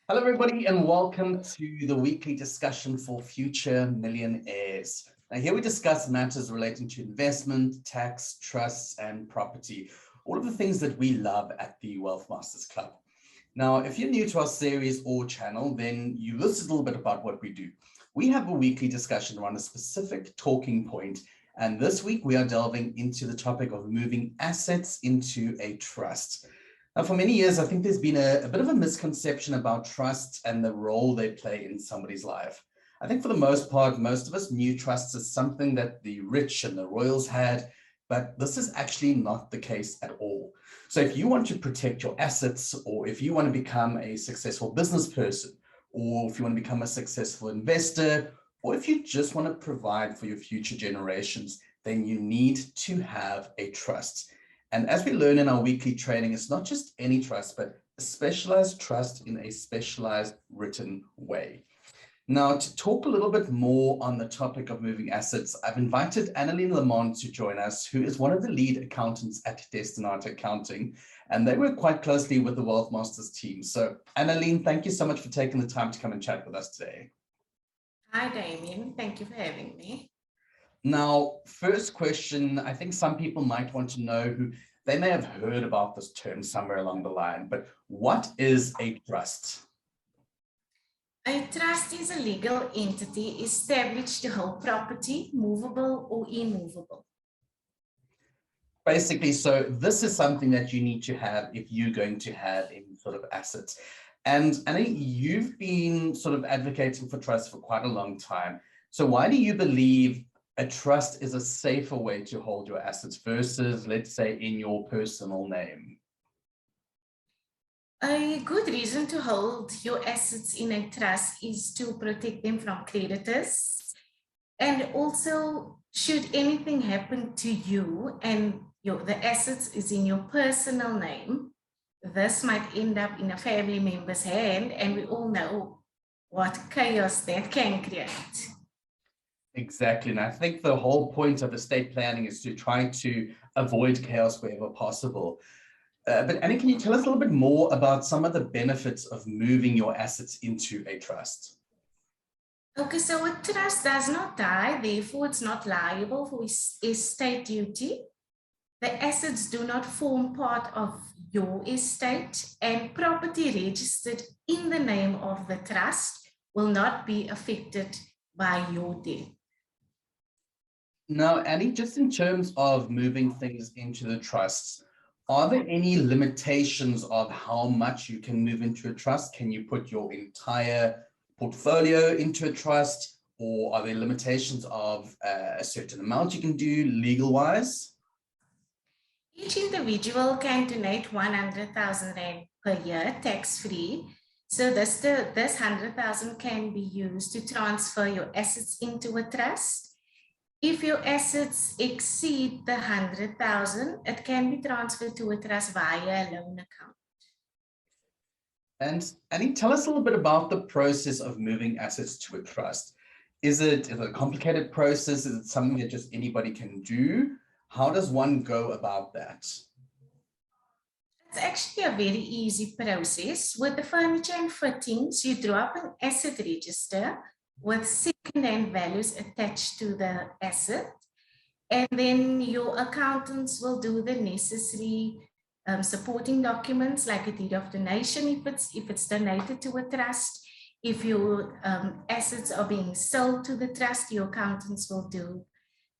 Hello, everybody, and welcome to the weekly discussion for future millionaires. Now, here we discuss matters relating to investment, tax, trusts, and property, all of the things that we love at the Wealth Masters Club. Now, if you're new to our series or channel, then you listen a little bit about what we do. We have a weekly discussion around a specific talking point, and this week we are delving into the topic of moving assets into a trust. Now, for many years, I think there's been a bit of a misconception about trusts and the role they play in somebody's life. I think for the most part, most of us knew trusts as something that the rich and the royals had, but this is actually not the case at all. So if you want to protect your assets, or if you want to become a successful business person, or if you want to become a successful investor, or if you just want to provide for your future generations, then you need to have a trust. And as we learn in our weekly training, it's not just any trust, but a specialized trust in a specialized written way. Now, to talk a little bit more on the topic of moving assets, I've invited Anneline Lamond to join us, who is one of the lead accountants at Destinata Accounting, and they work quite closely with the Wealth Masters team. So, Anneline, thank you so much for taking the time to come and chat with us today. Hi, Damien. Thank you for having me. Now, first question, I think some people might want to know who they may have heard about this term somewhere along the line, but what is a trust? A trust is a legal entity established to hold property, movable or immovable. Basically, so this is something that you need to have if you're going to have any sort of assets. And Annie, you've been sort of advocating for trusts for quite a long time. So why do you believe a trust is a safer way to hold your assets versus, let's say, in your personal name? A good reason to hold your assets in a trust is to protect them from creditors. And also, should anything happen to you and the assets is in your personal name, this might end up in a family member's hand, and we all know what chaos that can create. Exactly. And I think the whole point of estate planning is to try to avoid chaos wherever possible. But Annie, can you tell us a little bit more about some of the benefits of moving your assets into a trust? Okay, so a trust does not die, therefore it's not liable for estate duty. The assets do not form part of your estate, and property registered in the name of the trust will not be affected by your death. Now, Annie, just in terms of moving things into the trusts, are there any limitations of how much you can move into a trust? Can you put your entire portfolio into a trust, or are there limitations of a certain amount you can do legal-wise? Each individual can donate 100,000 Rand per year tax-free. So this 100,000 can be used to transfer your assets into a trust. If your assets exceed the 100,000, it can be transferred to a trust via a loan account. And Annie, tell us a little bit about the process of moving assets to a trust. Is it a complicated process? Is it something that just anybody can do? How does one go about that? It's actually a very easy process. With the furniture and fittings, you draw up an asset register with second-hand values attached to the asset. And then your accountants will do the necessary supporting documents like a deed of donation if it's donated to a trust. If your assets are being sold to the trust, your accountants will do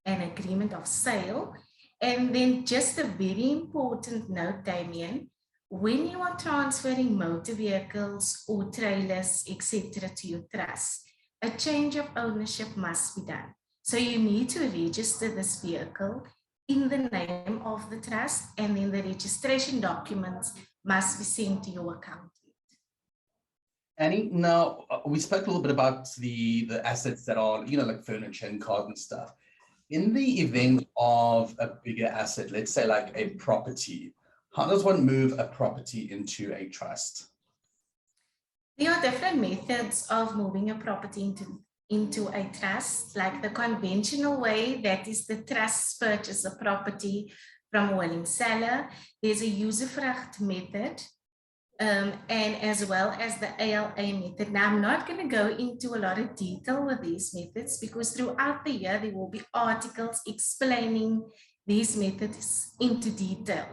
an agreement of sale. And then just a very important note, Damien, when you are transferring motor vehicles or trailers, etc., to your trust, a change of ownership must be done. So you need to register this vehicle in the name of the trust, and then the registration documents must be sent to your accountant. Annie, now we spoke a little bit about the assets that are, like furniture and cars and stuff. In the event of a bigger asset, let's say like a property, how does one move a property into a trust? There are different methods of moving a property into a trust, like the conventional way, that is the trust purchase a property from a willing seller. There's a usufrucht method, and as well as the ALA method. Now, I'm not going to go into a lot of detail with these methods because throughout the year, there will be articles explaining these methods into detail.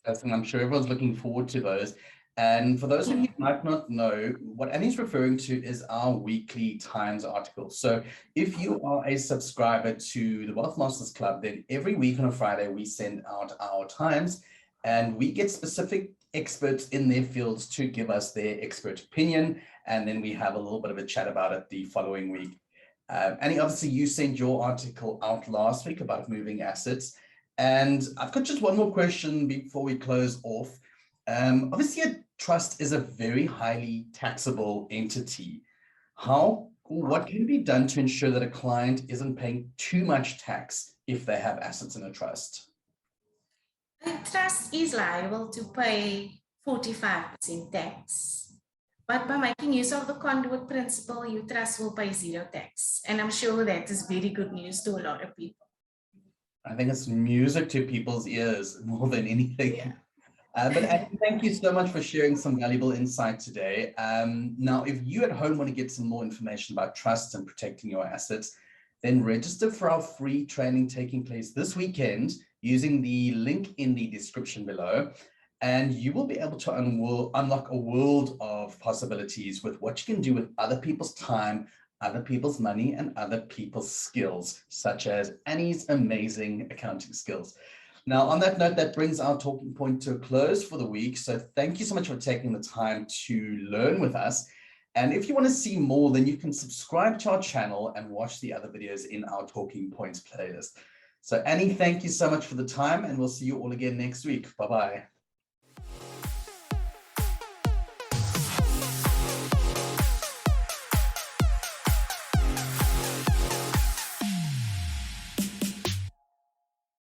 And I'm sure everyone's looking forward to those. And for those of you who might not know, what Annie's referring to is our weekly Times article. So if you are a subscriber to the Wealth Masters Club, then every week on a Friday, we send out our Times and we get specific experts in their fields to give us their expert opinion. And then we have a little bit of a chat about it the following week. Annie, obviously you sent your article out last week about moving assets. And I've got just one more question before we close off. Obviously, a trust is a very highly taxable entity. What can be done to ensure that a client isn't paying too much tax if they have assets in a trust? A trust is liable to pay 45% tax. But by making use of the conduit principle, your trust will pay zero tax. And I'm sure that is very good news to a lot of people. I think it's music to people's ears more than anything. Yeah. But Annie, thank you so much for sharing some valuable insight today. Now, if you at home want to get some more information about trusts and protecting your assets, then register for our free training taking place this weekend using the link in the description below. And you will be able to unlock a world of possibilities with what you can do with other people's time, other people's money, and other people's skills, such as Annie's amazing accounting skills. Now, on that note, that brings our talking point to a close for the week. So thank you so much for taking the time to learn with us. And if you want to see more, then you can subscribe to our channel and watch the other videos in our Talking Points playlist. So Annie, thank you so much for the time, and we'll see you all again next week. Bye-bye.